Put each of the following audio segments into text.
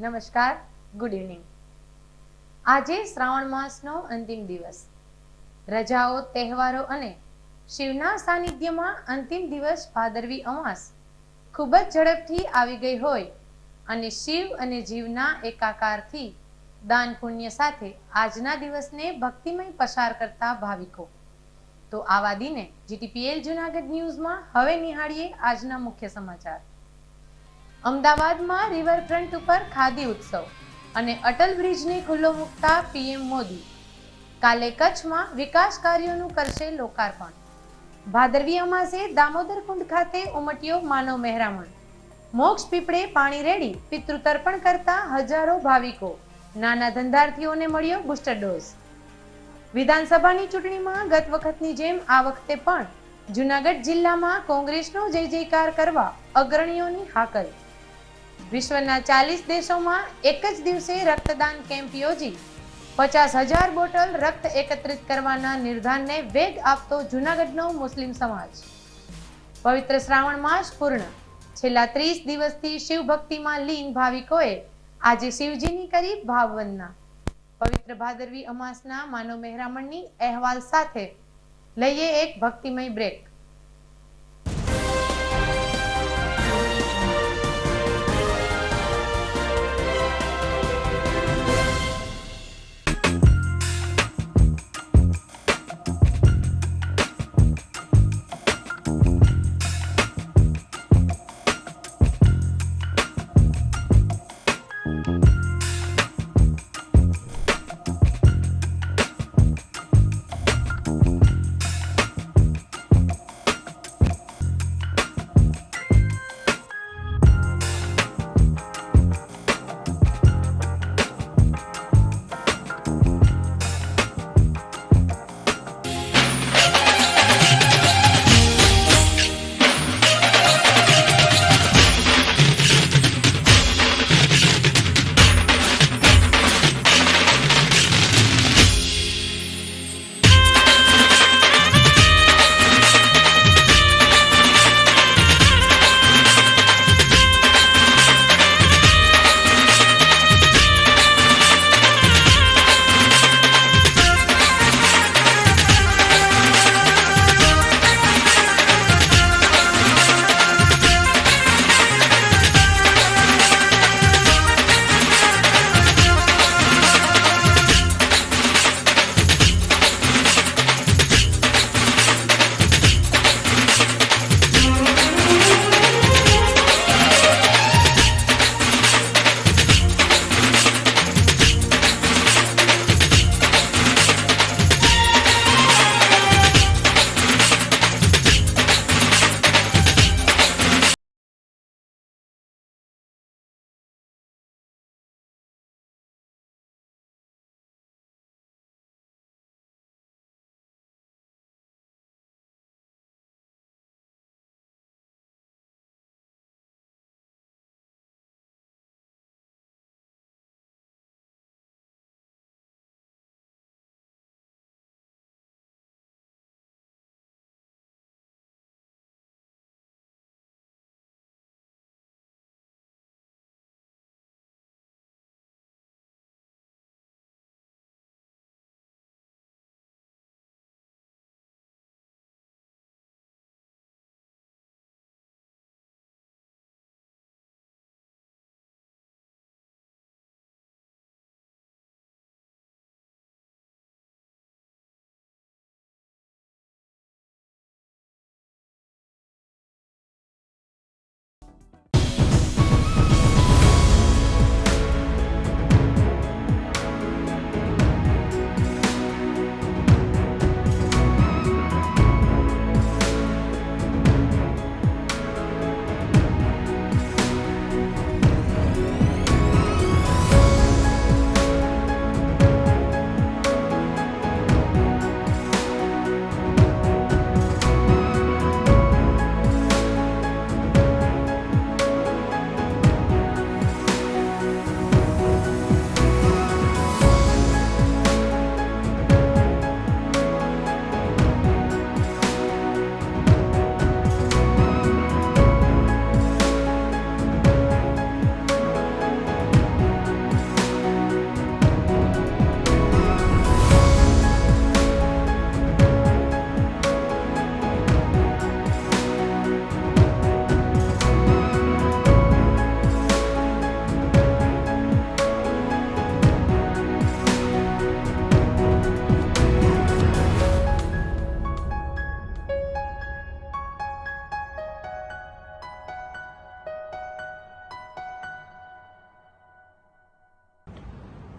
નમસ્કાર, good evening. આજે શ્રાવણ માસનો અંતિમ દિવસ. રજાઓ, તહેવારો અને શિવના સાનિધ્યમાં અંતિમ દિવસ ભાદરવી અમાસ ખૂબ જ ઝડપથી આવી ગઈ હોય અને શિવ અને જીવના એકાકારથી દાન પુણ્ય સાથે આજના દિવસને ભક્તિમય પસાર કરતા ભાવિકો. તો આવા દિને જીટીપીએલ જુનાગઢ ન્યૂઝમાં હવે નિહાળીએ આજના મુખ્ય સમાચાર. અમદાવાદમાં રિવરફ્રન્ટ ઉપર ખાદી ઉત્સવ અને અટલ બ્રિજને ખુલ્લો મૂકતા પીએમ મોદી. કાલે કચ્છમાં વિકાસ કાર્યોનું કરશે લોકાર્પણ. ભાદરવી અમાસે દામોદર કુંડ ખાતે ઉમટ્યો માનવ મહેરામણ. મોક્ષ પીપળે પાણી રેડી પિતૃતર્પણ કરતા હજારો ભાવિકો. નાના ધંધાર્થીઓને મળ્યો બુસ્ટર ડોઝ. વિધાનસભાની ચૂંટણીમાં ગત વખતની જેમ આ વખતે પણ જુનાગઢ જિલ્લામાં કોંગ્રેસનો જય જયકાર કરવા અગ્રણીઓની હાકલ. વિશ્વના 40 દેશોમાં એક જ દિવસે રક્તદાન કેમ્પ યોજી 50,000 બોટલ રક્ત એકત્રિત કરવાના નિર્ધારને વેગ આપતો જૂનાગઢનો મુસ્લિમ સમાજ. પવિત્ર શ્રાવણ માસ પૂર્ણ. છેલ્લા 30 દિવસથી શિવ ભક્તિમાં લીન ભાવિકોએ આજે શિવજીની કરી ભાવવંદના. પવિત્ર ભાદરવી અમાસના માનવ મહેરામણની અહેવાલ સાથે લઈએ એક ભક્તિમય બ્રેક.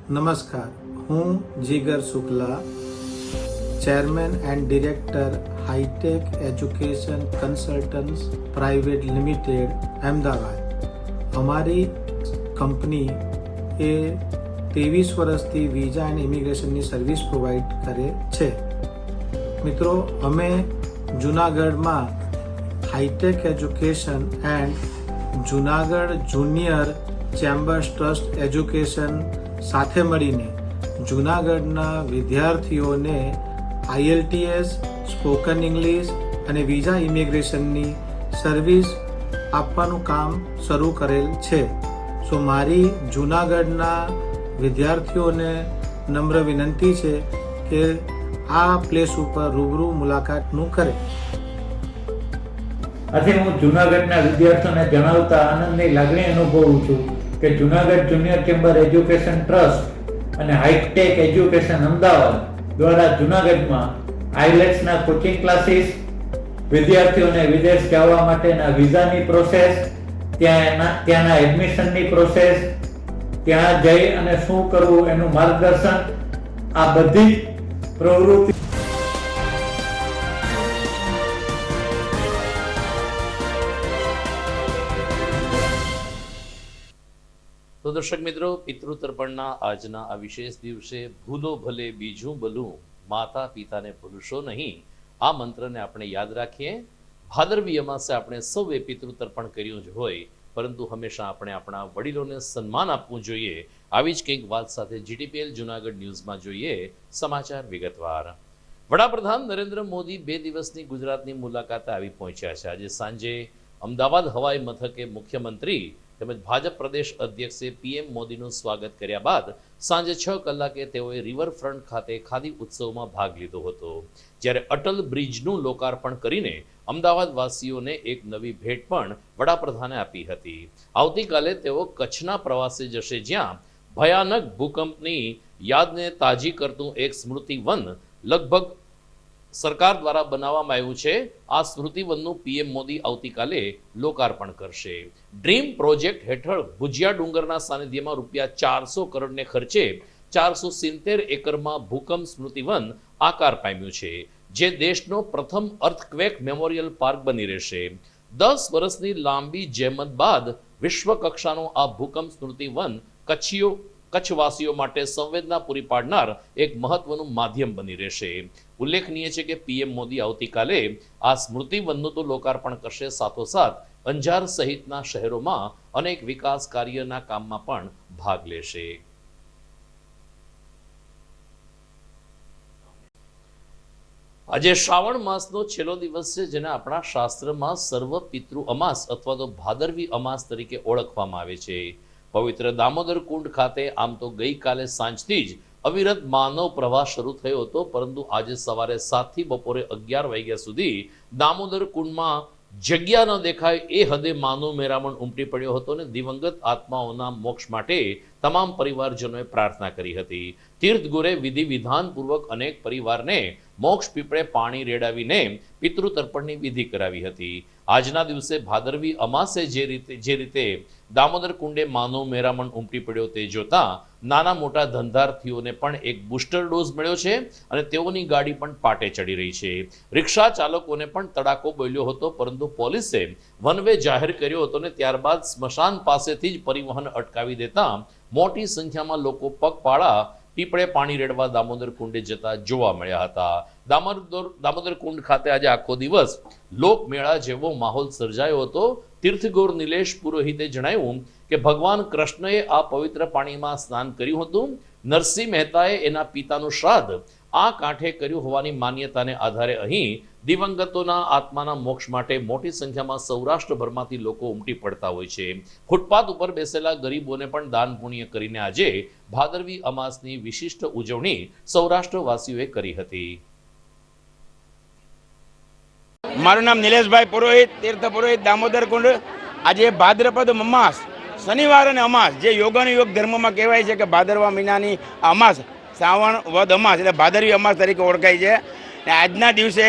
નમસ્કાર, હું Jigar Shukla, chairman and director Hitech education consultants private limited, Ahmedabad. અમારી કંપની એ 23 વર્ષથી વિઝા એન્ડ ઇમિગ્રેશનની સર્વિસ પ્રોવાઈડ કરે છે. મિત્રો, અમે જૂનાગઢમાં Hitech education and Junagadh junior chambers trust education સાથે મળીને જૂનાગઢના વિદ્યાર્થીઓને IELTS, સ્પોકન ઇંગ્લિશ અને વિઝા ઇમિગ્રેશનની સર્વિસ આપવાનું કામ શરૂ કરેલ છે. સો મારી જૂનાગઢના વિદ્યાર્થીઓને નમ્ર વિનંતી છે કે આ પ્લેસ ઉપર રૂબરૂ મુલાકાતનું કરે. આજે હું જૂનાગઢના વિદ્યાર્થીઓને જણાવતા આનંદની લાગણી અનુભવું છું કે Junagadh junior chamber education trust અને હાઈટેક એજ્યુકેશન અમદાવાદ દ્વારા જૂનાગઢમાં IELTSના કોચિંગ ક્લાસીસ, વિદ્યાર્થીઓને વિદેશ જવા માટેના વિઝાની પ્રોસેસ, ત્યાંના એડમિશનની પ્રોસેસ, ત્યાં જઈ અને શું કરવું એનું માર્ગદર્શન, આ બધી પ્રવૃત્તિ તો દર્શક મિત્રો, પિતૃતર્પણના આજના આ વિશેષ દિવસે ભૂલો ભલે બીજું ભલું, માતા પિતાને ભૂલશો નહીં, આ મંત્રને આપણે યાદ રાખીએ. ભાદરવી અમાસે આપણે સૌએ પિતૃતર્પણ કર્યું જ હોય, પરંતુ હંમેશા આપણે આપણા વડીલોને સન્માન આપવું જોઈએ. આવી જ કંઈક વાત સાથે GTPL જૂનાગઢ ન્યૂઝમાં જોઈએ સમાચાર વિગતવાર. વડાપ્રધાન નરેન્દ્ર મોદી 2 દિવસની ગુજરાતની મુલાકાતે આવી પહોંચ્યા છે. આજે સાંજે અમદાવાદ હવાઈ મથકે મુખ્યમંત્રી તેમજ ભાજપ પ્રદેશ અધ્યક્ષે PM મોદીનું સ્વાગત કર્યા બાદ સાંજે 6 કલાકે તેઓએ રિવરફ્રન્ટ ખાતે ખાદી ઉત્સવમાં ભાગ લીધો હતો. જ્યારે અટલ બ્રિજનું લોકાર્પણ કરીને અમદાવાદ વાસીઓને એક નવી ભેટ પણ વડાપ્રધાને આપી હતી. આવતીકાલે તેઓ કચ્છના પ્રવાસે જશે, જ્યાં ભયાનક ભૂકંપની યાદને તાજી કરતું એક સ્મૃતિવન લગભગ સરકાર દ્વારા બનાવવામાં આવ્યું છે. આ સ્મૃતિવનનું PM મોદી આવતીકાલે લોકાર્પણ કરશે. ડ્રીમ પ્રોજેક્ટ હેઠળ ભુજિયા ડુંગરના સાનિધ્યમાં ₹400 કરોડને ખર્ચે 470 એકરમાં ભૂકંપ સ્મૃતિવન આકાર પામ્યું છે, જે દેશનો પ્રથમ અર્થક્વેક મેમોરિયલ પાર્ક બની રહેશે. 10 વર્ષની લાંબી જહેમત બાદ વિશ્વ કક્ષાનું આ ભૂકંપ સ્મૃતિવન કચ્છવાસીઓ માટે સંવેદના પૂરી પાડનાર એક મહત્વનું માધ્યમ બની રહેશે. ઉલ્લેખનીય છે કે PM મોદી આવતીકાલે આ સ્મૃતિવનનું તો લોકાર્પણ કરશે, સાથોસાથ અંજાર સહિતના શહેરોમાં અનેક વિકાસ કાર્યના કામમાં પણ ભાગ લેશે. આજે શ્રાવણ માસનો છેલ્લો દિવસ છે, જેને આપણા શાસ્ત્રમાં સર્વ પિતૃ અમાસ અથવા તો ભાદરવી અમાસ તરીકે ઓળખવામાં આવે છે. પવિત્ર દામોદર કુંડ ખાતે આમ તો ગઈકાલે સાંજથી જ અવિરત માનવ પ્રવાહ શરૂ થયો હતો, પરંતુ આજે સવારે 7 થી બપોરે 11 વાગ્યા સુધી દામોદર કુંડમાં જગ્યા ન દેખાય એ હદે માનવ મેરામણ ઉમટી પડ્યો હતો અને દિવંગત આત્માઓના મોક્ષ માટે તમામ પરિવારજનોએ પ્રાર્થના કરી હતી. તીર્થગુરે વિધિ વિધાનપૂર્વક અનેક પરિવારને મોક્ષ પીપળે પાણી રેડાવીને પિતૃતર્પણની વિધિ કરાવી હતી. આજના દિવસે ભાદરવી અમાસે જે રીતે દામોદર કુંડે માનવ મેરામણ ઉમટી પડ્યો તે જોતા નાના મોટા ધંધાર્થીઓને પણ એક બુસ્ટર ડોઝ મળ્યો છે અને તેઓની ગાડી પણ પાટે ચડી રહી છે. રિક્ષા ચાલકોને પણ તડાકો બોલ્યો હતો, પરંતુ પોલીસે વન વે જાહેર કર્યો હતો અને ત્યારબાદ સ્મશાન પાસેથી જ પરિવહન અટકાવી દેતા મોટી સંખ્યામાં લોકો પગપાળા પીપળે પાણી રેડવા દામોદર કુંડે જતા જોવા મળ્યા હતા. દામોદર કુંડ ખાતે આજે આખો દિવસ લોકમેળા જેવો માહોલ સર્જાયો હતો. તીર્થગોર નિલેશ પુરોહિતે જણાવ્યું કે ભગવાન કૃષ્ણએ આ પવિત્ર પાણીમાં સ્નાન કર્યું હતું. નરસિંહ મહેતાએ એના પિતાનું શ્રાદ્ધ આ કાંઠે કર્યું હોવાની માન્યતાને આધારે અહીં દિવંગતોના આત્માના મોક્ષ માટે મોટી સંખ્યામાં સૌરાષ્ટ્રભરમાંથી લોકો ઉમટી પડતા હોય છે. ફૂટપાથ ઉપર બેસેલા ગરીબોને પણ દાન પુણ્ય કરીને આજે ભાદરવી અમાસની વિશિષ્ટ ઉજવણી સૌરાષ્ટ્રવાસીઓએ કરી હતી. મારું નામ નિલેશભાઈ પુરોહિત, તીર્થ પુરોહિત, દામોદર કુંડ. આજે ભાદ્રપદ અમાસ, શનિવાર અને અમાસ, જે યોગાનુયોગ ધર્મમાં કહેવાય છે કે ભાદરવા મહિનાની અમાસ, શ્રાવણ વદ અમાસ એટલે ભાદરવી અમાસ તરીકે ઓળખાય છે. અને આજના દિવસે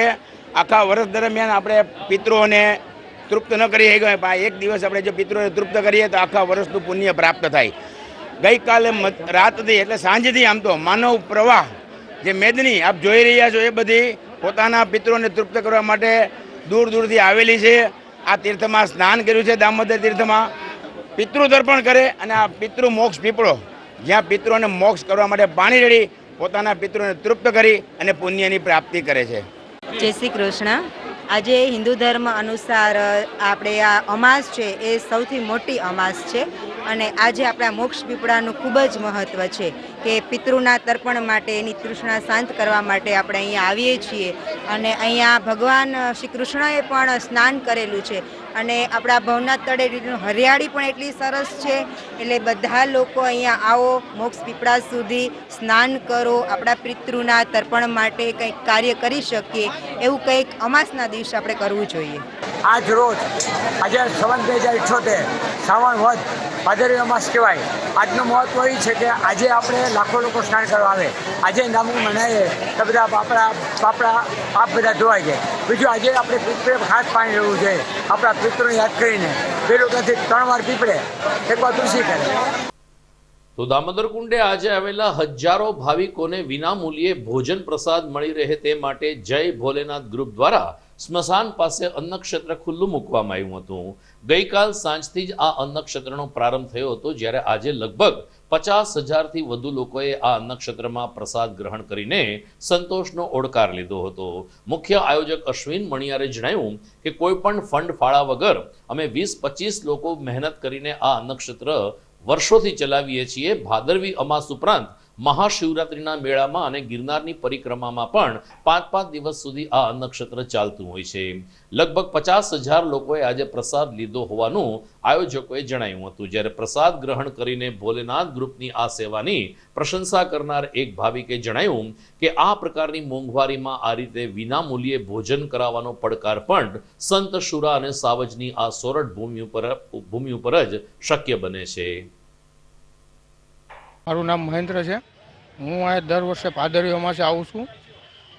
આખા વર્ષ દરમિયાન આપણે પિતૃઓને તૃપ્ત ન કરી શકીએ, પણ એક દિવસ આપણે જો પિતૃઓને તૃપ્ત કરીએ તો આખા વર્ષનું પુણ્ય પ્રાપ્ત થાય. ગઈકાલે રાતથી એટલે સાંજથી આમ તો માનવ પ્રવાહ જે મેદની આપ જોઈ રહ્યા છો એ બધી પોતાના પિતૃઓને તૃપ્ત કરવા માટે દૂર દૂરથી આવેલી છે. આ તીર્થમાં સ્નાન કર્યું છે. દામોદર તીર્થમાં પિતૃ તર્પણ કરે અને આ પિતૃ મોક્ષ પીપળો જ્યાં પિતૃઓને મોક્ષ કરવા માટે પાણી રેડી પોતાના પિતૃઓને તૃપ્ત કરી અને પુણ્યની પ્રાપ્તિ કરે છે. જય શ્રી કૃષ્ણ. આજે હિન્દુ ધર્મ અનુસાર આપણે આ અમાસ છે એ સૌથી મોટી અમાસ છે અને આજે આપણા મોક્ષ પીપળાનું ખૂબ જ મહત્ત્વ છે કે પિતૃના તર્પણ માટે એની તૃષ્ણા શાંત કરવા માટે આપણે અહીંયા આવીએ છીએ અને અહીંયા ભગવાન શ્રી કૃષ્ણએ પણ સ્નાન કરેલું છે અને આપણા ભવનાથ તળેટીનું હરિયાળી પણ એટલી સરસ છે. એટલે બધા લોકો અહીંયા આવો, મોક્ષ પીપળા સુધી સ્નાન કરો, આપણા પિતૃના તર્પણ માટે કંઈક કાર્ય કરી શકીએ એવું કંઈક અમાસના દિવસે આપણે કરવું જોઈએ. આજ રોજ આજે સંવત 2078 શ્રાવણ વધ ભાદરવી અમાસ કહેવાય. આજનું મહત્વ એ છે કે આજે આપણે લાખો લોકો સ્નાન કરવા આવે. આજે નામું મનાઈએ તો બધા બાપડા પાપ બધા ધોવાઈ જાય. બીજું આજે આપણે પીપળે ખાસ પાણી લેવું જોઈએ આપણા પિતૃને યાદ કરીને. પેલું નથી 3 વાર પીપળે, 1 વાર તુલસી કરે. તો દામોદર કુંડે આજે આવેલા હજારો ભાવિકોને વિનામૂલ્યે ભોજન પ્રસાદ મળી રહે તે માટે જય ભોલેનાથ ગ્રુપ દ્વારા સ્મશાન પાસે અન્નક્ષેત્ર ખુલ્લું મૂકવામાં આવ્યું હતું. ગઈકાલ સાંજથી જ આ અન્નક્ષેત્રનો પ્રારંભ થયો હતો, જ્યારે આજે લગભગ 50,000થી વધુ લોકોએ આ અન્નક્ષેત્રમાં પ્રસાદ ગ્રહણ કરીને સંતોષનો ઓડકાર લીધો હતો. મુખ્ય આયોજક અશ્વિન મણિયારે જણાવ્યું કે કોઈ પણ ફંડ ફાળા વગર અમે 20-25 લોકો મહેનત કરીને આ અન્નક્ષેત્ર વર્ષોથી ચલાવીએ છીએ. ભાદરવી અમાસ ઉપરાંત મહાશિવરાત્રિના મેળામાં અને ગિરનારની પરિક્રમામાં પણ 5-5 દિવસ સુધી આ અન્નક્ષેત્ર ચાલતું હોય છે. લગભગ 50,000 લોકોએ આજે પ્રસાદ લીધો હોવાનું આયોજકોએ જણાવ્યું હતું. જ્યારે પ્રસાદ ગ્રહણ કરીને ભોલેનાથ ગ્રુપની આ સેવાની પ્રશંસા કરનાર એક ભાવિકે જણાવ્યું કે આ પ્રકારની મોંઘવારીમાં આ રીતે વિનામૂલ્યે ભોજન કરાવવાનો પડકાર પણ સંત શુરા અને સાવજની આ સોરઠ ભૂમિ ઉપર જ શક્ય બને છે. મારું નામ મહેન્દ્ર છે. હું આ દર વર્ષે ભાદરવી અમાસે આવું છું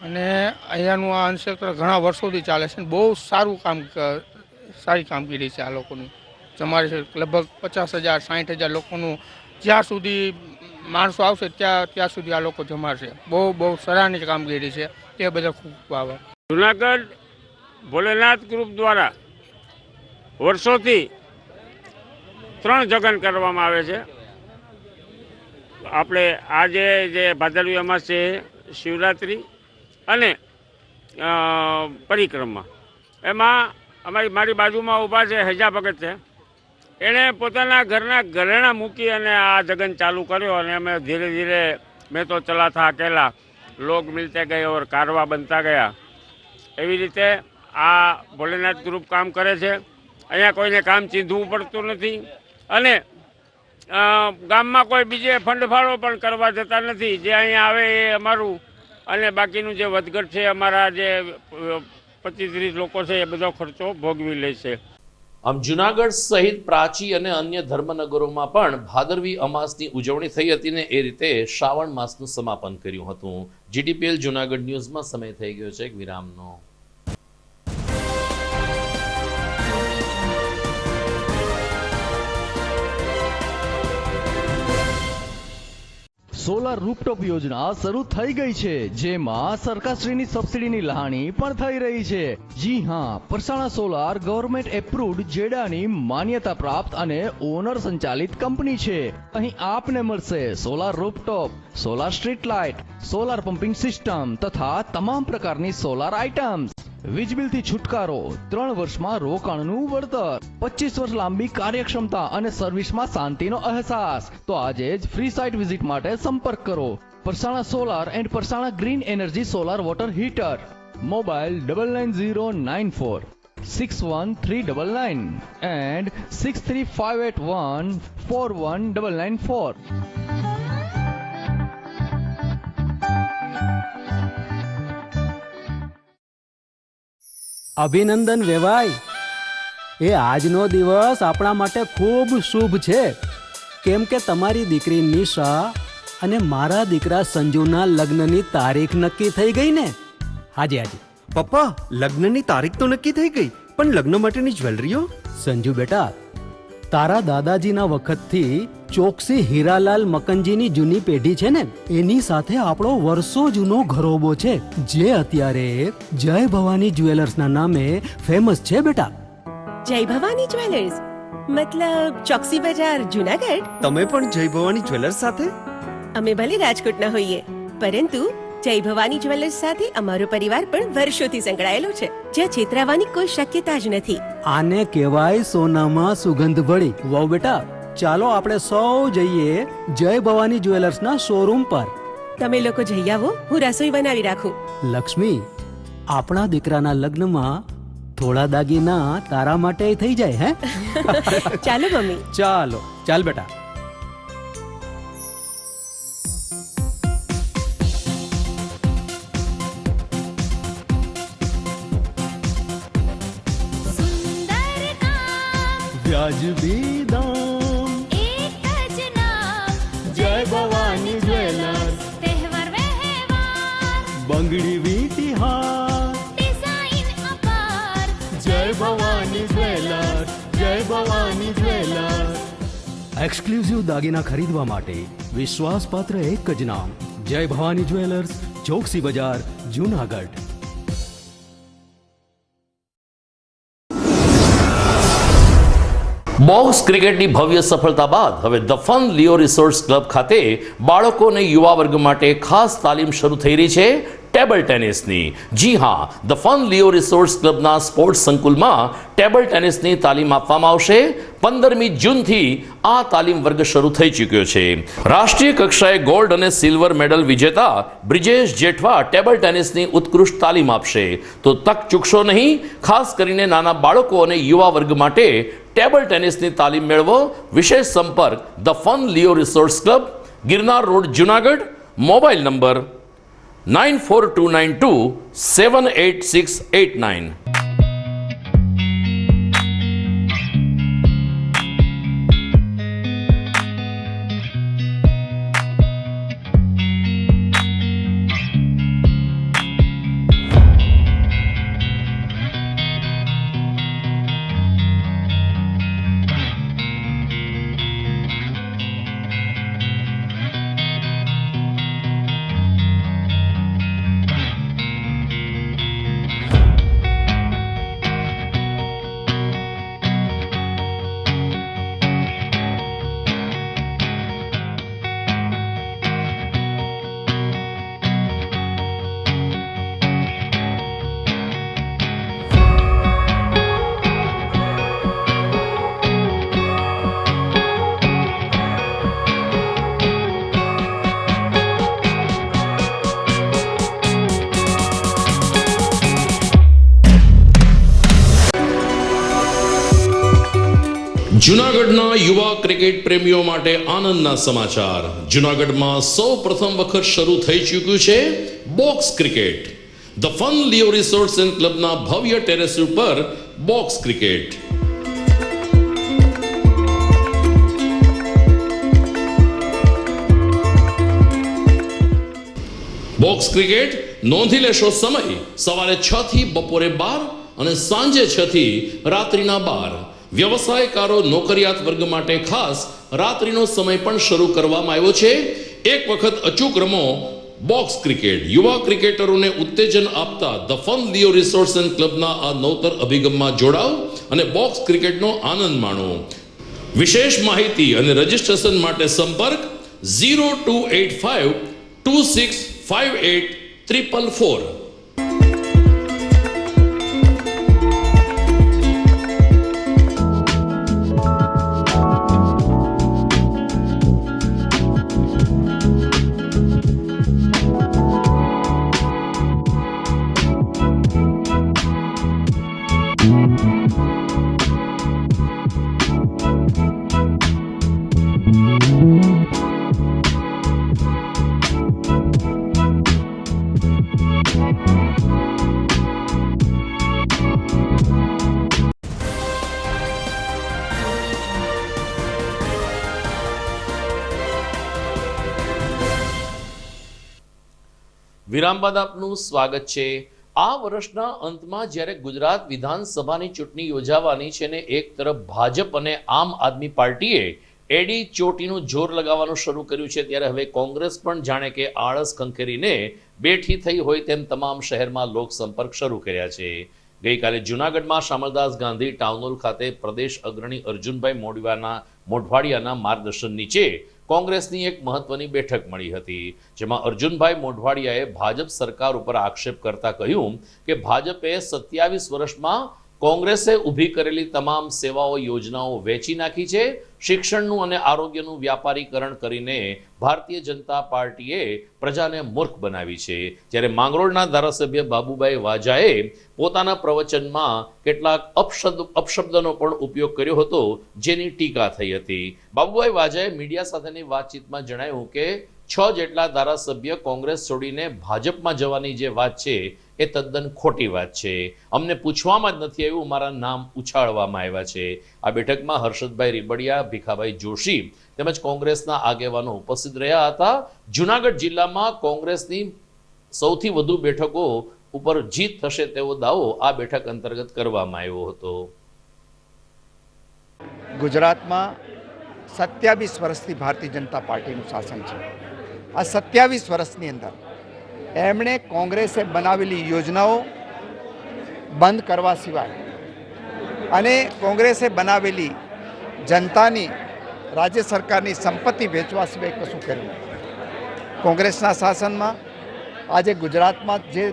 અને અહીંયાનું આ અન્નક્ષેત્ર ઘણા વર્ષોથી ચાલે છે. બહુ સારી કામગીરી છે આ લોકોની. જમારે છે લગભગ 50,000 60,000 લોકોનું જ્યાં સુધી માણસો આવશે ત્યાં સુધી આ લોકો જમાડશે. બહુ સરાહનીય કામગીરી છે. તે બધા ખૂબ આભાર. જુનાગઢ ભોલેનાથ ગ્રુપ દ્વારા વર્ષોથી 3 જગન કરવામાં આવે છે. આપણે આજે જે ભાદરવી અમાસ છે, શિવરાત્રિ અને પરિક્રમા, એમાં મારી બાજુમાં ઊભા છે હેજા ભગત છે. એણે પોતાના ઘરના ઘરેણાં મૂકી અને આ જગન ચાલુ કર્યો અને અમે ધીરે ધીરે મેં તો ચલા થા અકેલા, લોગ મિલતે ગયે ઓર કારવા બનતા ગયા. એવી રીતે આ ભોલેનાથ ગ્રુપ કામ કરે છે. અહીંયા કોઈને કામ ચીંધવું પડતું નથી અને ગામમાં કોઈ બીજે ફંડફાળો પણ કરવા જતા નથી. જે અહીંયા આવે એ અમારું અને બાકીનું જે વધઘટ છે અમારા જે 25-30 લોકો છે એ બધો ખર્ચો ભોગવી લે છે. આમ જુનાગઢ સહિત પ્રાચી અને અન્ય ધર્મનગરોમાં પણ ભાદરવી અમાસની ઉજવણી થઈ હતી ને એ રીતે શ્રાવણ માસનું સમાપન કર્યું હતું. GTPL જુનાગઢ ન્યૂઝમાં સમય થઈ ગયો છે એક વિરામનો. સોલાર રૂફટોપ યોજના શરૂ થઈ ગઈ છે, જેમાં સરકારશ્રીની સબસિડીની લહાણી પણ થઈ રહી છે. જી હા, પરસાણા સોલાર ગવર્મેન્ટ એપ્રુવ્ડ જેડાની માન્યતા પ્રાપ્ત અને ઓનર સંચાલિત કંપની છે. અહીં આપને મળશે solar rooftop, solar street light, solar pumping system તથા તમામ પ્રકારની સોલાર આઇટમ્સ. વીજ બિલથી છુટકારો, 3 વર્ષમાં રોકાણનું વળતર, 25 વર્ષ લાંબી કાર્યક્ષમતા અને સર્વિસમાં શાંતિનો અહેસાસ. તો આજે જ ફ્રી સાઇટ વિઝિટ માટે સંપર્ક કરો. Parsana solar and Parsana green energy solar water heater. Mobile 9909461399 and 6358141994. અભિનંદન વેવાઈ, એ આજનો દિવસ આપણા માટે ખૂબ શુભ છે, કેમ કે તમારી દીકરી નિશા અને મારા દીકરા સંજુના લગ્નની તારીખ નક્કી થઈ ગઈ ને. હાજી હાજી પપ્પા, લગ્નની તારીખ તો નક્કી થઈ ગઈ, પણ લગ્ન માટેની જ્વેલરીઓ? સંજુ બેટા, તારા દાદાજીના વખતથી ચોકસી હીરાલાલ મકનજીની જૂની પેઢી છે ને એની સાથે આપણો વર્ષો જૂનો ઘરોબો છે જે અત્યારે જય ભવાની જ્વેલર્સના નામે ફેમસ છે બેટા. જય ભવાની જ્વેલર્સ મતલબ ચોકસી બજાર જુનાગઢ. તમે પણ જય ભવાની જ્વેલર્સ સાથે? અમે ભલે રાજકોટના હોઈએ પરંતુ જય ભવાની જ્વેલર્સ સાથે અમારો પરિવાર પણ વર્ષોથી સંકળાયેલો છે, જ્યાં છેતરાવાની કોઈ શક્યતા જ નથી. આને કહેવાય સોનામાં સુગંધ ભળી. વાવ બેટા, ચાલો આપણે સૌ જઈએ જય ભવાની જ્વેલર્સના શોરૂમ પર. તમે લોકો જઈ આવો, હું રસોઈ બનાવી રાખું. લક્ષ્મી, આપણા દીકરાના લગ્નમાં થોડા દાગીના તારા માટે થઈ જાય. હે ચાલો મમ્મી. ચાલો ચાલ બેટા. વ્યાજબી દામ, એક જ નામ, જય ભવાની જ્વેલર્સ. તહેવાર વ્યવહાર, બંગડી વીટી હાર, ડિઝાઇન અપાર, જય ભવાની જ્વેલર્સ, જય ભવાની જ્વેલર્સ. એક્સક્લુઝિવ દાગીના ખરીદવા માટે વિશ્વાસપાત્ર એક જ નામ, જય ભવાની જ્વેલર્સ, ચોકસી બજાર, જૂનાગઢ. બોક્સ ક્રિકેટની ભવ્ય સફળતા બાદ હવે the fun Leo resorts club ખાતે બાળકો અને યુવા વર્ગ માટે ખાસ તાલીમ શરૂ થઈ રહી છે ટેબલ ટેનિસની. જી હા, ધ ફન લિયો રિસોર્ટ્સ ક્લબના સ્પોર્ટ્સ સંકુલમાં ટેબલ ટેનિસની તાલીમ આપવામાં આવશે. 15મી જૂનથી આ તાલીમ વર્ગ શરૂ થઈ ચૂક્યો છે. રાષ્ટ્રીય કક્ષાએ ગોલ્ડ અને સિલ્વર મેડલ વિજેતા બ્રિજેશ જેઠવા ટેબલ ટેનિસની ઉત્કૃષ્ટ તાલીમ આપશે. તો તક ચૂકશો નહીં. ખાસ કરીને નાના બાળકો અને યુવા વર્ગ માટે ટેબલ ટેનિસની તાલીમ મેળવો. વિશેષ સંપર્ક the fun Leo resorts club, Girnar road, Junagadh. Mobile number 9429278689. જૂનાગઢના યુવા ક્રિકેટ પ્રેમીઓ માટે આનંદના સમાચાર. જૂનાગઢમાં સૌ પ્રથમ વખત શરૂ થઈ ચૂક્યું છે box cricket. The fun Leo resorts and ક્લબના ભવ્ય ટેરેસ ઉપર બોક્સ ક્રિકેટ. બોક્સ ક્રિકેટ નોંધી લેશો સમય સવારે 6 થી બપોરે 12 અને સાંજે 6 થી રાત્રિના 12. વ્યવસાયકારો, નોકરિયાત વર્ગ માટે ખાસ રાત્રિનો સમય પણ શરૂ કરવામાં આવ્યો છે. એક વખત અચૂક રમો બોક્સ ક્રિકેટ. યુવા ક્રિકેટરોને ઉત્તેજન આપતા the fun Leo resorts and ક્લબના આ નવતર અભિગમમાં જોડાઓ અને બોક્સ ક્રિકેટનો આનંદ માણો. વિશેષ માહિતી અને રજીસ્ટ્રેશન માટે સંપર્ક 0285 2658 444. વિરામ બાદ આપનું સ્વાગત છે. આ વર્ષના અંતમાં જ્યારે ગુજરાત વિધાનસભાની ચૂંટણી યોજાવાની છે ને એક તરફ ભાજપ અને આમ આદમી પાર્ટીએ એડી ચોટીનું જોર લગાવવાનું શરૂ કર્યું છે, ત્યારે હવે કોંગ્રેસ પણ જાણે કે આળસ ખંખેરીને બેઠી થઈ હોય તેમ તમામ શહેરમાં લોકસંપર્ક શરૂ કર્યા છે. ગઈકાલે જૂનાગઢમાં શામળદાસ ગાંધી ટાઉન હોલ ખાતે પ્રદેશ અગ્રણી અર્જુનભાઈ મોઢવાડિયાના માર્ગદર્શન નીચે કોંગ્રેસની એક મહત્વની બેઠક મળી હતી, જેમાં અર્જુનભાઈ મોઢવાડિયાએ ભાજપ સરકાર ઉપર આક્ષેપ કરતા કહ્યું કે ભાજપે 27 વર્ષમાં કોંગ્રેસે ઊભી કરેલી તમામ સેવાઓ યોજનાઓ વેચી નાખી છે. શિક્ષણનું અને આરોગ્યનું વ્યાપારીકરણ કરીને ભારતીય જનતા પાર્ટીએ પ્રજાને મૂર્ખ બનાવી છે. જ્યારે માંગરોળના ધારાસભ્ય બાબુભાઈ વાજાએ પોતાના પ્રવચનમાં કેટલાક અપશબ્દનો પણ ઉપયોગ કર્યો હતો, જેની ટીકા થઈ હતી. બાબુભાઈ વાજાએ મીડિયા સાથેની વાતચીતમાં જણાવ્યું કે 6 જેટલા ધારાસભ્ય કોંગ્રેસ છોડીને ભાજપમાં જવાની જે વાત છે એ તદ્દન ખોટી વાત છે. અમને પૂછવામાં જ નથી આવ્યું, મારા નામ ઉછાળવામાં આવ્યા છે. આ બેઠકમાં હર્ષદભાઈ રીબડિયા, ભીખાભાઈ જોશી તેમજ કોંગ્રેસના આગેવાનો ઉપસ્થિત રહ્યા હતા. જૂનાગઢ જિલ્લામાં કોંગ્રેસની સૌથી વધુ બેઠકો ઉપર જીત થશે તેવો દાવો આ બેઠક અંતર્ગત કરવામાં આવ્યો હતો. ગુજરાતમાં 27 વર્ષથી ભારતીય જનતા પાર્ટીનું શાસન છે. આ 27 વર્ષની અંદર એમણે કોંગ્રેસે બનાવેલી યોજનાઓ બંધ કરવા સિવાય અને કોંગ્રેસે બનાવેલી જનતાની રાજ્ય સરકારની સંપત્તિ વેચવા સિવાય કશું કર્યું. કોંગ્રેસના શાસનમાં આજે ગુજરાતમાં જે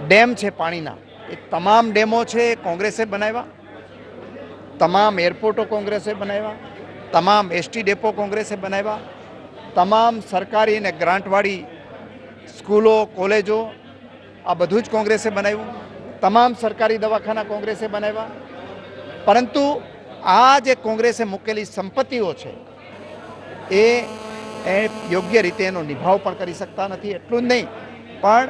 ડેમ છે પાણીના, એ તમામ ડેમો છે એ કોંગ્રેસે બનાવ્યા, તમામ એરપોર્ટો કોંગ્રેસે બનાવ્યા, તમામ એસટી ડેપો કોંગ્રેસે બનાવ્યા, તમામ સરકારી અને ગ્રાન્ટવાળી સ્કૂલો, કોલેજો આ બધું જ કોંગ્રેસે બનાવ્યું, તમામ સરકારી દવાખાના કોંગ્રેસે બનાવ્યા. પરંતુ આ જે કોંગ્રેસે મૂકેલી સંપત્તિઓ છે એ યોગ્ય રીતે એનો નિભાવ પણ કરી શકતા નથી. એટલું જ નહીં, પણ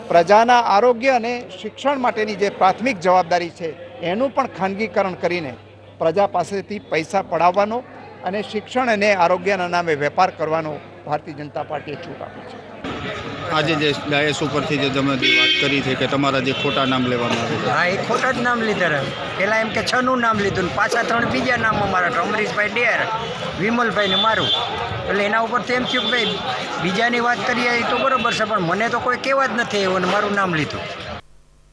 પ્રજાના આરોગ્ય અને શિક્ષણ માટેની જે પ્રાથમિક જવાબદારી છે એનું પણ ખાનગીકરણ કરીને પ્રજા પાસેથી પૈસા પડાવવાનો અને શિક્ષણ અને આરોગ્યના નામે વેપાર કરવાનો ભારતીય જનતા પાર્ટીએ છૂટ આપી છે. આજે જે ડાયસ ઉપરથી જે તમે વાત કરી છે કે તમારા જે ખોટા નામ લેવામાં આવે છે, હા, એ ખોટા જ નામ લીધા રહે. પહેલાં એમ કે 6 નું નામ લીધું ને પાછા 3 બીજા નામ અમારા હતા, અમરીશભાઈ ડેર, વિમલભાઈ ને મારું. એટલે એના ઉપરથી એમ થયું કે ભાઈ બીજાની વાત કરીએ એ તો બરોબર છે, પણ મને તો કોઈ કહેવા જ નથી આવ્યું અને મારું નામ લીધું.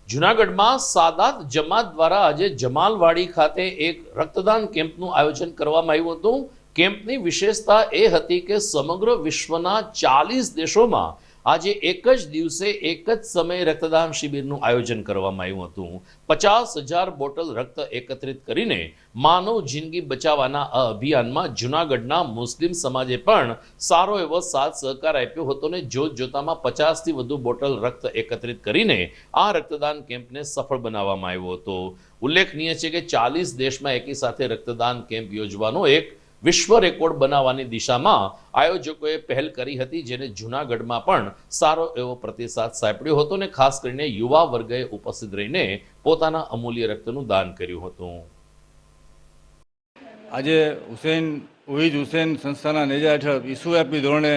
જૂનાગઢમાં સાદાત જમાત દ્વારા આજે જમાલવાડી ખાતે એક રક્તદાન કેમ્પનું આયોજન કરવામાં આવ્યું હતું. કેમ્પની વિશેષતા એ હતી કે સમગ્ર વિશ્વના 40 દેશોમાં આજે એક જ દિવસે એક જ સમયે રક્તદાન શિબિરનું આયોજન કરવામાં આવ્યું હતું. 50,000 બોટલ રક્ત એકત્રિત કરીને માનવ જિંદગી બચાવવાના આ અભિયાનમાં જૂનાગઢના મુસ્લિમ સમાજે પણ સારો એવો સાથ સહકાર આપ્યો હતો અને જોતજોતામાં 50થી વધુ બોટલ રક્ત એકત્રિત કરીને આ રક્તદાન કેમ્પને સફળ બનાવવામાં આવ્યો હતો. ઉલ્લેખનીય છે કે 40 દેશમાં એકી સાથે રક્તદાન કેમ્પ યોજવાનો એક વિશ્વ રેકોર્ડ બનાવવાની દિશામાં આયોજકોએ પહેલ કરી હતી, જેને જૂનાગઢમાં પણ સારો એવો પ્રતિસાદ સાંપડ્યો હતો અને ખાસ કરીને યુવા વર્ગએ ઉપસ્થિત રહીને પોતાના અમૂલ્ય રક્તનું દાન કર્યું હતું. આજે હુસેન સંસ્થાના નેજા હેઠળ વિશ્વવ્યાપી ધોરણે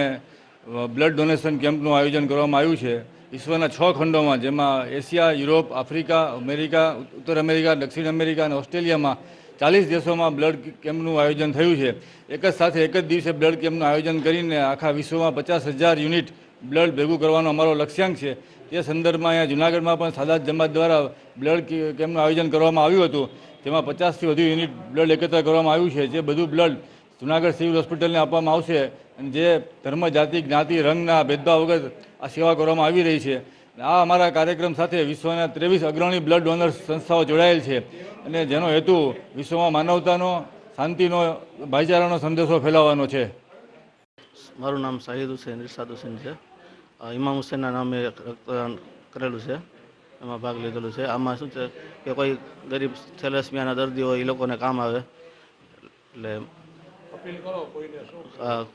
બ્લડ ડોનેશન કેમ્પનું આયોજન કરવામાં આવ્યું છે. વિશ્વના 6 ખંડોમાં, જેમાં એશિયા, યુરોપ, આફ્રિકા, અમેરિકા, ઉત્તર અમેરિકા, દક્ષિણ અમેરિકા અને ઓસ્ટ્રેલિયામાં 40 દેશોમાં બ્લડ કેમ્પનું આયોજન થયું છે. એક જ સાથે એક જ દિવસે બ્લડ કેમ્પનું આયોજન કરીને આખા વિશ્વમાં 50,000 યુનિટ બ્લડ ભેગું કરવાનો અમારો લક્ષ્યાંક છે. તે સંદર્ભમાં અહીંયા જૂનાગઢમાં પણ સાદાત જમાત દ્વારા બ્લડ કેમ્પનું આયોજન કરવામાં આવ્યું હતું, જેમાં 50થી વધુ યુનિટ બ્લડ એકત્ર કરવામાં આવ્યું છે. જે બધું બ્લડ જૂનાગઢ સિવિલ હોસ્પિટલને આપવામાં આવશે અને જે ધર્મ, જાતિ, જ્ઞાતિ, રંગના ભેદભાવ વગર આ સેવા કરવામાં આવી રહી છે. આ અમારા કાર્યક્રમ સાથે વિશ્વના 23 અગ્રણી બ્લડ ડોનર્સ સંસ્થાઓ જોડાયેલ છે અને જેનો હેતુ વિશ્વમાં માનવતાનો, શાંતિનો, ભાઈચારાનો સંદેશો ફેલાવવાનો છે. મારું નામ શાહિદ હુસેન ઇરશાદ હુસેન છે. ઇમામ હુસેનના નામે રક્તદાન કરેલું છે, એમાં ભાગ લીધેલું છે. આમાં શું છે કે કોઈ ગરીબ થેલેસમિયાના દર્દી હોય એ લોકોને કામ આવે, એટલે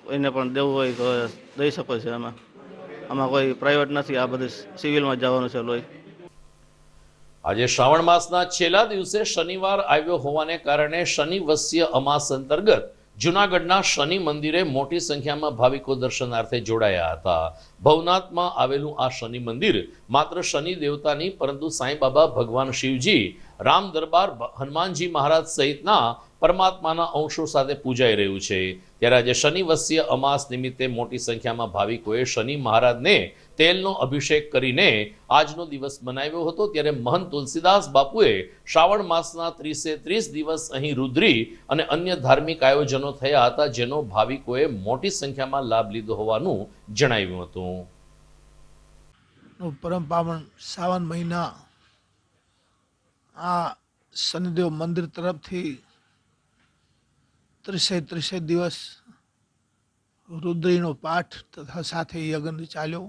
કોઈને પણ દેવું હોય તો દઈ શકો છો. આમાં કોઈ પ્રાઇવેટ નથી, આ બધું સિવિલમાં જવાનું છે લોહી. આજે શ્રાવણ માસના છેલ્લા દિવસે શનિવાર આવ્યો હોવાને કારણે શનિ વસ્ય અમાસ અંતર્ગત જૂનાગઢના શનિ મંદિરે મોટી સંખ્યામાં ભાવિકો દર્શનાર્થે જોડાયા હતા. ભવનાથમાં આવેલું આ શનિ મંદિર માત્ર શનિ દેવતાની પરંતુ સાંઈ બાબા, ભગવાન શિવજી, રામ દરબાર, હનુમાનજી મહારાજ સહિતના પરમાત્માના અંશો સાથે પૂજાઈ રહ્યું છે। ત્યારે આજે શનિવસ્ય અમાસ નિમિત્તે મોટી સંખ્યામાં ભાવિકોએ શનિ મહારાજને તેલનો અભિષેક કરીને આજનો દિવસ મનાવ્યો હતો। ત્યારે મહંત તુલસીદાસ બાપુએ શ્રાવણ માસના 30 દિવસ અહીં રુદ્રી અને અન્ય ધાર્મિક આયોજનો થયા હતા, જેનો ભાવિકોએ મોટી સંખ્યામાં લાભ લીધો હોવાનું જણાવ્યું હતું। પરમ પાવન શ્રાવણ મહિના આ શનિદેવ મંદિર તરફથી 30 દિવસ રુદ્રીનો પાઠ તથા સાથે યજ્ઞ ચાલ્યો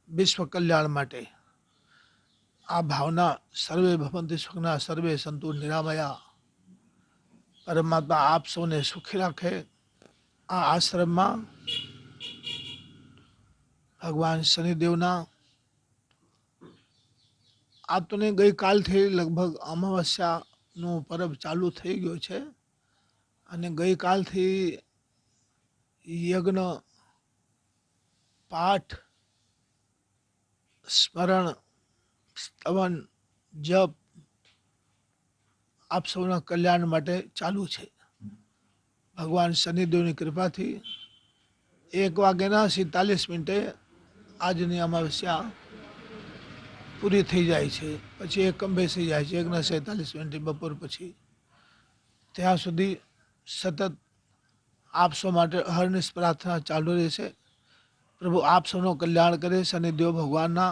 વિશ્વ કલ્યાણ માટે। આ ભાવના સર્વે ભવંતિ સુખના સર્વે સંતુ નિરામયા, પરમાત્મા આપ સૌને સુખી રાખે। આ આશ્રમમાં ભગવાન શનિદેવના આ તો ને ગઈકાલથી લગભગ અમાવસ્યાનો પર્વ ચાલુ થઈ ગયો છે અને ગઈકાલથી યજ્ઞ, પાઠ, સ્મરણ, સ્તવન, જપ આપ સૌના કલ્યાણ માટે ચાલુ છે। ભગવાન શનિદેવની કૃપાથી 1:47 આજની અમાવસ્યા પૂરી થઈ જાય છે, પછી એકમ બેસી જાય છે 1:47 બપોર પછી। ત્યાં સુધી સતત આપ સૌ માટે અહર્નિશ પ્રાર્થના ચાલુ રહેશે। પ્રભુ આપ સૌનું કલ્યાણ કરે, શનિદેવ ભગવાનના।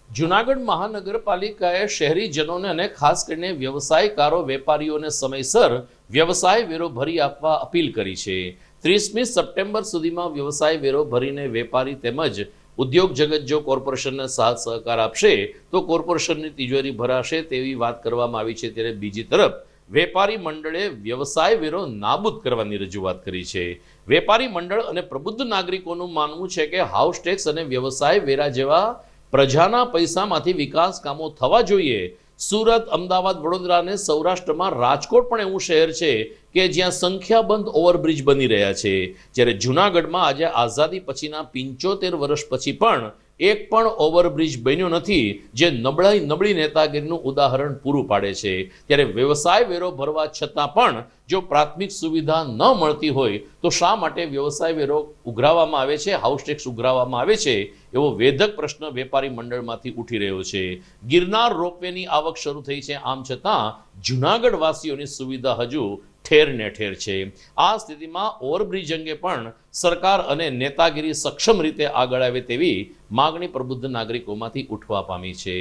જૂનાગઢ મહાનગરપાલિકાએ શહેરીજનોને અને ખાસ કરીને વ્યવસાયકારો, વેપારીઓને સમયસર વ્યવસાય વેરો ભરી આપવા અપીલ કરી છે। 30મી સપ્ટેમ્બર સુધીમાં વ્યવસાય વેરો ભરીને વેપારી તેમજ ઉદ્યોગ જગત જો કોર્પોરેશનને સાથ સહકાર આપશે તો કોર્પોરેશનની તિજોરી ભરાશે તેવી વાત કરવામાં આવી છે। ત્યારે બીજી તરફ વેપારી મંડળે વ્યવસાય વેરો નાબૂદ કરવાની રજૂઆત કરી છે। વેપારી મંડળ અને પ્રબુદ્ધ નાગરિકોનું માનવું છે કે હાઉસ ટેક્સ અને વ્યવસાય વેરા જેવા પ્રજાના પૈસામાંથી વિકાસ કામો થવા જોઈએ। સુરત, અમદાવાદ, વડોદરા અને સૌરાષ્ટ્રમાં રાજકોટ પણ એવું શહેર છે કે જ્યાં સંખ્યાબંધ ઓવરબ્રિજ બની રહ્યા છે, જ્યારે જૂનાગઢમાં આજે આઝાદી પછીના 75 વર્ષ પછી પણ એક પણ ઓવરબ્રિજ બન્યો નથી, જે નબળી નેતાગીરીનું ઉદાહરણ પૂરું પાડે છે। ત્યારે વ્યવસાય વેરો ભરવા છતાં પણ જો પ્રાથમિક સુવિધા ન મળતી હોય તો શા માટે વ્યવસાય વેરો ઉઘરાવવામાં આવે છે, હાઉસ ટેક્સ ઉઘરાવવામાં આવે છે, એવો વેધક પ્રશ્ન વેપારી મંડળમાંથી ઉઠી રહ્યો છે। ગિરનાર રોપવેની આવક શરૂ થઈ છે, આમ છતાં જૂનાગઢ વાસીઓની સુવિધા હજુ ઠેર ને ઠેર છે। આ સ્થિતિમાં ઓવરબ્રિજ અંગે પણ સરકાર અને નેતાગીરી સક્ષમ રીતે આગળ આવે તેવી માગણી પ્રબુદ્ધ નાગરિકોમાંથી ઉઠવા પામી છે।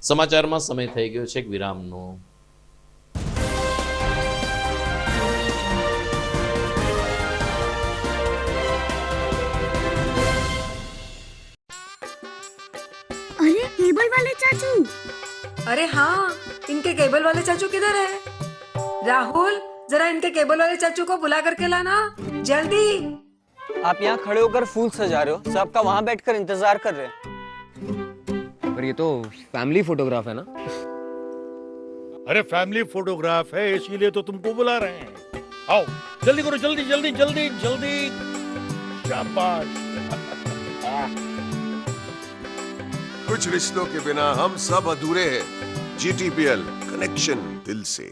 સમાચારમાં સમય થઈ ગયો છે એક વિરામનો। अरे केबल वाले चाचू, अरे हाँ, इनके केबल वाले चाचू किधर है? राहुल, जरा इनके केबल वाले चाचू को बुला करके लाना जल्दी। आप यहाँ खड़े होकर फूल सजा रहे हो, सबका वहाँ बैठकर इंतजार कर रहे हैं। पर ये तो फैमिली फोटोग्राफ है ना? अरे फैमिली फोटोग्राफ है इसीलिए तो तुमको बुला रहे हैं। आओ जल्दी करो, जल्दी जल्दी जल्दी जल्दी। शाबाश। कुछ रिश्तों के बिना हम सब अधूरे हैं। GTPL, कनेक्शन दिल से।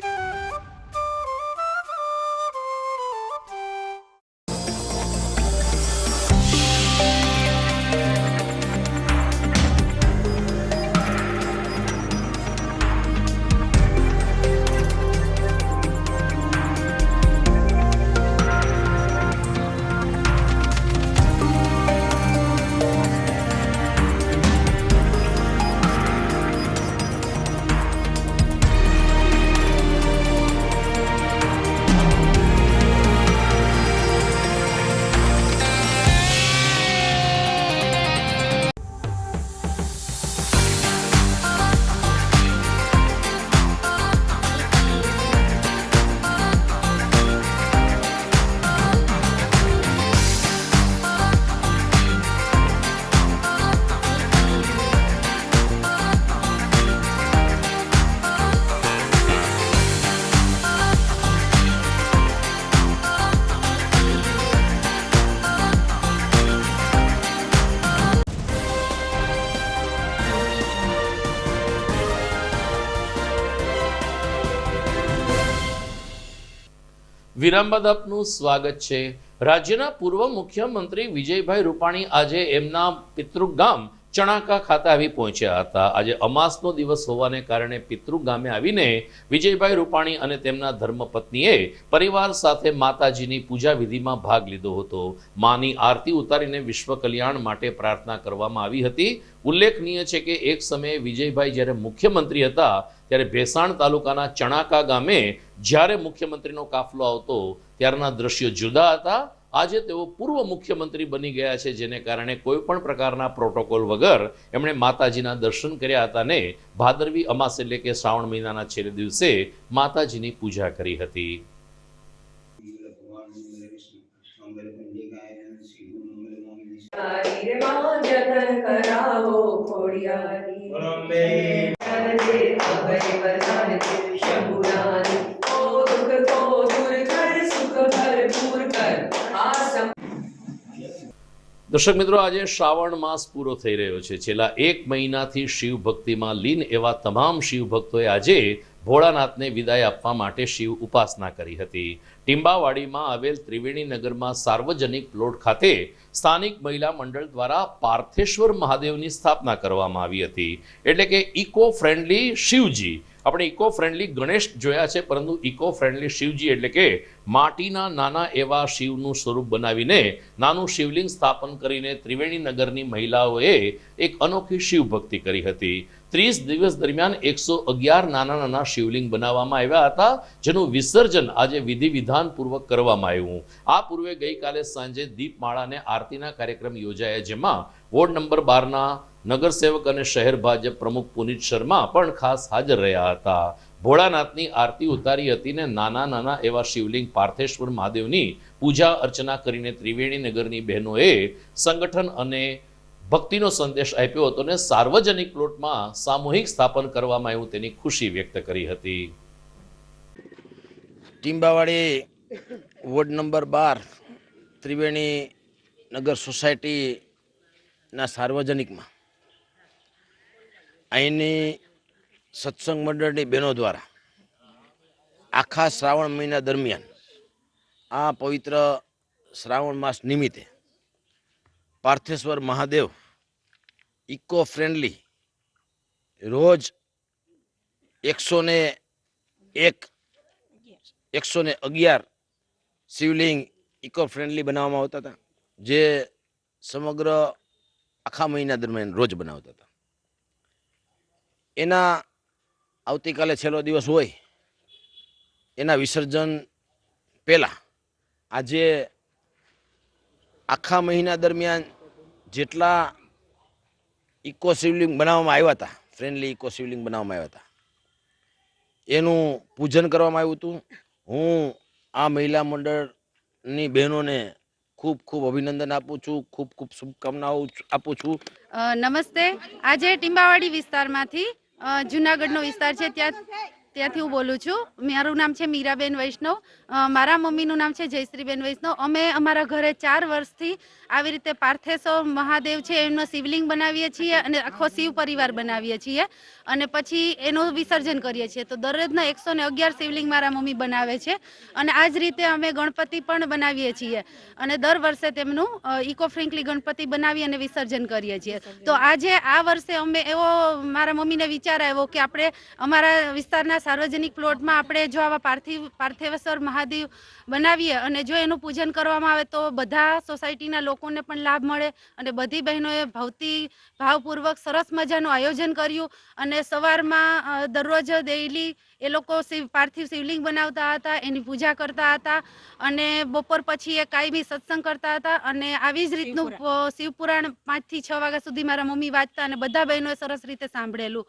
વિરામ બાદ આપનું સ્વાગત છે. રાજ્યના પૂર્વ મુખ્યમંત્રી વિજયભાઈ રૂપાણી આજે એમના પિતૃગામ ચણાકા ખાતે આવી પહોંચ્યા હતા. આજે અમાસનો દિવસ હોવાને કારણે પિતૃગામે આવીને વિજયભાઈ રૂપાણી અને તેમના ધર્મપત્નીએ પરિવાર સાથે માતાજીની પૂજા વિધિમાં ભાગ લીધો હતો. માની આરતી ઉતારીને વિશ્વ કલ્યાણ માટે પ્રાર્થના કરવામાં આવી હતી. ઉલ્લેખનીય છે કે એક સમયે વિજયભાઈ જ્યારે મુખ્યમંત્રી હતા ત્યારે ભેસાણ તાલુકાના ચણાકા ગામે જ્યારે મુખ્યમંત્રીનો કાફલો આવતો ત્યારના દ્રશ્યો જુદા હતા. આજે તેઓ પૂર્વ મુખ્યમંત્રી બની ગયા છે, જેને કારણે કોઈ પણ પ્રકારના પ્રોટોકોલ વગર એમણે માતાજીના દર્શન કર્યા હતા ને ભાદરવી અમાસ એટલે કે શ્રાવણ મહિનાના છેલ્લે દિવસે માતાજીની પૂજા કરી હતી. દર્શક મિત્રો, આજે શ્રાવણ માસ પૂરો થઈ રહ્યો છે. છેલ્લા એક મહિનાથી શિવ ભક્તિમાં લીન એવા તમામ શિવ ભક્તોએ આજે ભોળાનાથને વિદાય આપવા માટે શિવ ઉપાસના કરી હતી. ટીંબાવાડીમાં આવેલ ત્રિવેણી નગરમાં સાર્વજનિક પ્લોટ ખાતે સ્થાનિક મહિલા મંડળ દ્વારા પાર્થેશ્વર મહાદેવની સ્થાપના કરવામાં આવી હતી. એટલે કે ઇકો ફ્રેન્ડલી શિવજી. આપણે ઇકો ફ્રેન્ડલી ગણેશ જોયા છે, પરંતુ ઇકો ફ્રેન્ડલી શિવજી એટલે કે માટીના નાના એવા શિવનું સ્વરૂપ બનાવીને નાનું શિવલિંગ સ્થાપન કરીને ત્રિવેણી નગરની મહિલાઓએ એક અનોખી શિવ ભક્તિ કરી હતી. 30 દિવસ દરમિયાન 111 નાના નાના શિવલિંગ બનાવવામાં આવ્યા હતા, જેનું વિસર્જન આજે વિધિ વિધાન પૂર્વક કરવામાં આવ્યું. આ પૂર્વે ગઈકાલે સાંજે દીપમાળા અને આરતીના કાર્યક્રમ યોજાયા, જેમાં વોર્ડ નંબર 12ના નગરસેવક અને શહેર ભાજપ પ્રમુખ પુનિત શર્મા પણ ખાસ હાજર રહ્યા હતા. ભોળાનાથની આરતી ઉતારી હતી ને નાના નાના એવા શિવલિંગ પાર્થેશ્વર મહાદેવની પૂજા અર્ચના કરીને ત્રિવેણી નગરની બહેનોએ સંગઠન અને ભક્તિનો સંદેશ આપ્યો હતો ને સાર્વજનિક પ્લોટમાં સામૂહિક સ્થાપન કરવામાં આવ્યું તેની ખુશી વ્યક્ત કરી હતી. ટીંબાવાડી વોર્ડ નંબર 12 ત્રિવેણી નગર સોસાયટીના સાર્વજનિકમાં અહીંની સત્સંગ મંડળની બહેનો દ્વારા આખા શ્રાવણ મહિના દરમિયાન આ પવિત્ર શ્રાવણ માસ નિમિત્તે પાર્થેશ્વર મહાદેવ ઇકો ફ્રેન્ડલી રોજ 111 શિવલિંગ ઇકો ફ્રેન્ડલી બનાવવામાં આવતા હતા, જે સમગ્ર આખા મહિના દરમિયાન રોજ બનાવતા હતા. એના આવતીકાલે છેલ્લો દિવસ હોય એના વિસર્જન પહેલાં આજે આખા મહિના દરમિયાન જેટલા ઇકો શિવલિંગ બનાવવામાં આવ્યા હતા, ફ્રેન્ડલી ઇકો શિવલિંગ બનાવવામાં આવ્યા હતા, એનું પૂજન કરવામાં આવ્યું હતું. હું આ મહિલા મંડળની બહેનોને ખૂબ ખૂબ અભિનંદન આપું છું, ખૂબ ખૂબ શુભકામનાઓ આપું છું. નમસ્તે. આજે ટીંબાવાડી વિસ્તારમાંથી જુનાગઢનો વિસ્તાર છે, ત્યાંથી હું બોલું છું. મારું નામ છે મીરાબેન વૈષ્ણવ. મારા મમ્મીનું નામ છે જયશ્રીબેન વૈષ્ણવ. અમે અમારા ઘરે 4 વર્ષથી આવી રીતે પાર્થેશ્વર મહાદેવ છે એમનો શિવલિંગ બનાવીએ છીએ અને આખો શિવ પરિવાર બનાવીએ છીએ અને પછી એનું વિસર્જન કરીએ છીએ. તો દરરોજના 111 શિવલિંગ મારા મમ્મી બનાવે છે અને આ જ રીતે અમે ગણપતિ પણ બનાવીએ છીએ અને દર વર્ષે તેમનું ઇકો ફ્રેન્ડલી ગણપતિ બનાવી અને વિસર્જન કરીએ છીએ. તો આજે આ વર્ષે અમે એવો મારા મમ્મીને વિચાર આવ્યો કે આપણે અમારા વિસ્તારના સાર્વજનિક પ્લોટમાં આપણે જો આવા પાર્થેશ્વર મહાદેવ બનાવીએ અને જો એનું પૂજન કરવામાં આવે તો બધા સોસાયટીના લોકોને પણ લાભ મળે અને બધી બહેનોએ ભાવપૂર્વક સરસ મજાનું આયોજન કર્યું અને સવારમાં દરરોજ ડેઈલી એ લોકો પાર્થિવ શિવલિંગ બનાવતા હતા, એની પૂજા કરતા હતા અને બપોર પછી એ કાયમી સત્સંગ કરતા હતા અને આવી જ રીતનું શિવપુરાણ 5 થી 6 વાગ્યા સુધી મારા મમ્મી વાંચતા અને બધા બહેનોએ સરસ રીતે સાંભળેલું.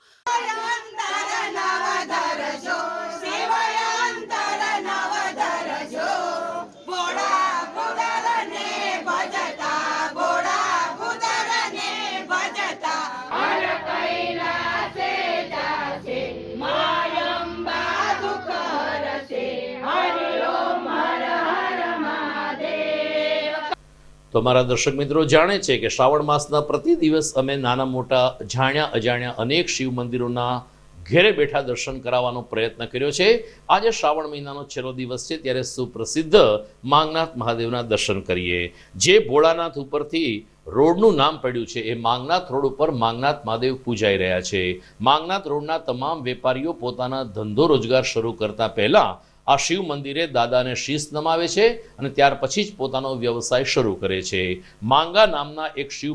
તો મારા દર્શક મિત્રો જાણે છે કે શ્રાવણ માસના પ્રતિ દિવસ અમે નાના મોટા જાણ્યા અજાણ્યા અનેક શિવ મંદિરોના ઘેરે બેઠા દર્શન કરાવવાનો પ્રયત્ન કર્યો છે. આજે શ્રાવણ મહિનાનો છેલ્લો દિવસ છે, ત્યારે સુપ્રસિદ્ધ માંગનાથ મહાદેવના દર્શન કરીએ. જે ભોળાનાથ ઉપરથી રોડનું નામ પડ્યું છે, એ માંગનાથ રોડ ઉપર માંગનાથ મહાદેવ પૂજાઈ રહ્યા છે. માંગનાથ રોડના તમામ વેપારીઓ પોતાના ધંધો રોજગાર શરૂ કરતા પહેલા આ શિવ મંદિરે દાદાને શીશ નમાવે છે અને ત્યાર પછી જ પોતાનો વ્યવસાય શરૂ કરે છે. માંગા નામના એક શિવ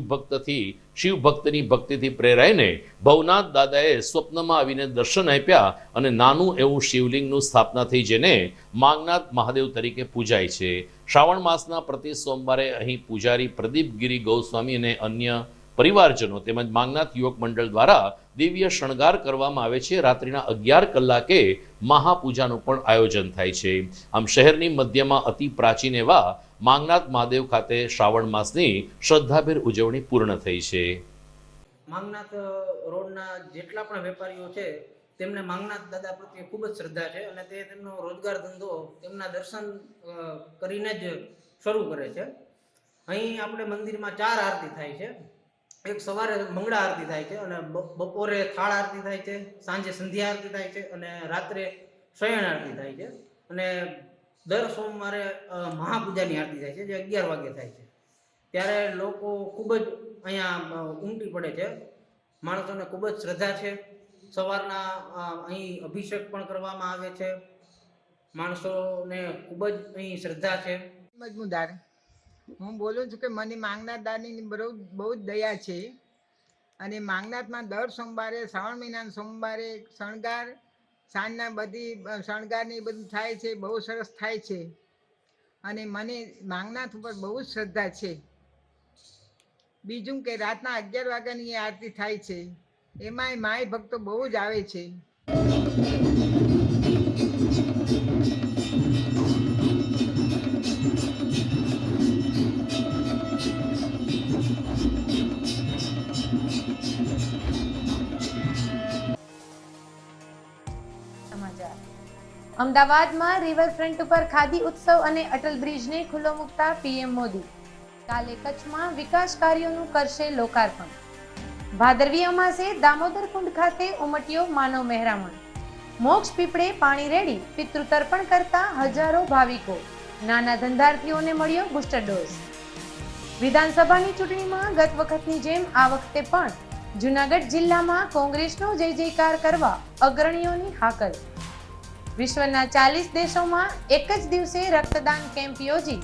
ભક્તની ભક્તિથી પ્રેરાઈને ભવનાથ દાદાએ સ્વપ્નમાં આવીને દર્શન આપ્યા અને નાનું એવું શિવલિંગનું સ્થાપના થઈ, જેને માંગનાથ મહાદેવ તરીકે પૂજાય છે. શ્રાવણ માસના પ્રતિ સોમવારે અહીં પૂજારી પ્રદીપગીરી ગૌસ્વામી અને અન્ય પરિવારજનો તેમજ માંગનાથ યુવક મંડળ દ્વારા દિવ્ય શણગાર કરવામાં આવે છે. રાત્રિના 11 કલાકે મહાપૂજાનું પણ આયોજન થાય છે. આમ શહેરની મધ્યમાં અતિ પ્રાચીન એવા માંગનાથ મહાદેવ ખાતે શ્રાવણ માસની શ્રદ્ધાભેર ઉજવણી પૂર્ણ થઈ છે. માંગનાથ રોડના જેટલા પણ વેપારીઓ છે તેમને માંગનાથ દાદા પ્રત્યે ખૂબ જ શ્રદ્ધા છે અને તે તેમનો રોજગાર ધંધો તેમના દર્શન કરીને જ શરૂ કરે છે. અહીં આપણે મંદિરમાં 4 આરતી થાય છે. એક સવારે મંગળા આરતી થાય છે અને બપોરે થાળ આરતી થાય છે, સાંજે સંધ્યા આરતી થાય છે અને રાત્રે શયન આરતી થાય છે. અને દર સોમવારે મહાપૂજાની આરતી થાય છે, જે 11 વાગે થાય છે. ત્યારે લોકો ખૂબ જ અહીંયા ઉમટી પડે છે. માણસોને ખૂબ જ શ્રદ્ધા છે. સવારના અહીં અભિષેક પણ કરવામાં આવે છે. માણસોને ખૂબ જ અહીં શ્રદ્ધા છે. મજમુદાર હું બોલું છું કે મને માંગનાથ દાદાની બહુ જ દયા છે અને માંગનાથમાં દર સોમવારે શ્રાવણ મહિનાના સોમવારે શણગાર સાંજના બધી શણગારની બધું થાય છે, બહુ સરસ થાય છે અને મને માંગનાથ ઉપર બહુ જ શ્રદ્ધા છે. બીજું કે રાતના 11 વાગ્યાની આરતી થાય છે, એમાંય માય ભક્તો બહુ જ આવે છે. અમદાવાદમાં રિવરફ્રન્ટ ઉપર ખાદી ઉત્સવ અને અટલ બ્રિજને ખુલ્લો મૂકતા પીએમ મોદી. કાલે કચ્છમાં વિકાસ કાર્યોનું કરશે લોકાર્પણ. ભાદરવી અમાસે દામોદર કુંડ ખાતે ઉમટ્યો માનવ મહેરામણ. મોક્ષ પીપળે પાણી રેડી પિતૃ તર્પણ કરતા હજારો ભાવિકો. નાના ધંધાર્થીઓને મળ્યો બુસ્ટર ડોઝ. વિધાનસભાની ચૂંટણીમાં ગત વખતની જેમ આ વખતે પણ જૂનાગઢ જિલ્લામાં કોંગ્રેસનો જય જયકાર કરવા અગ્રણીઓની હાકલ. વિશ્વના 40 દેશોમાં એક જ દિવસે રક્તદાન કેમ્પ યોજી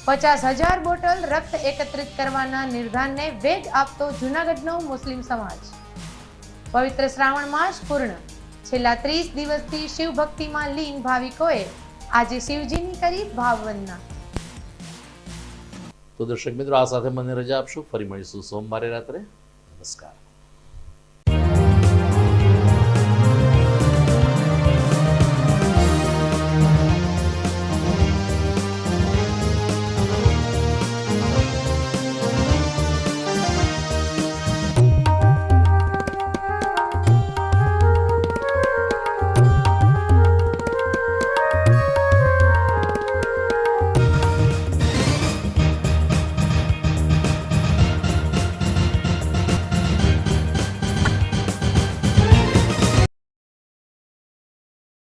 50,000 બોટલ રક્ત એકત્રિત કરવાના નિર્ધારને વેગ આપતો જૂનાગઢનો મુસ્લિમ સમાજ. પવિત્ર શ્રાવણ માસ પૂર્ણ. છેલ્લા 30 દિવસથી શિવ ભક્તિમાં લીન ભાવિકોએ આજે શિવજીની કરી ભાવવંદના. તો દર્શક મિત્રો, આ સાથે મને રજા આપશો. ફરી મળીશું સોમવારે રાત્રે. નમસ્કાર.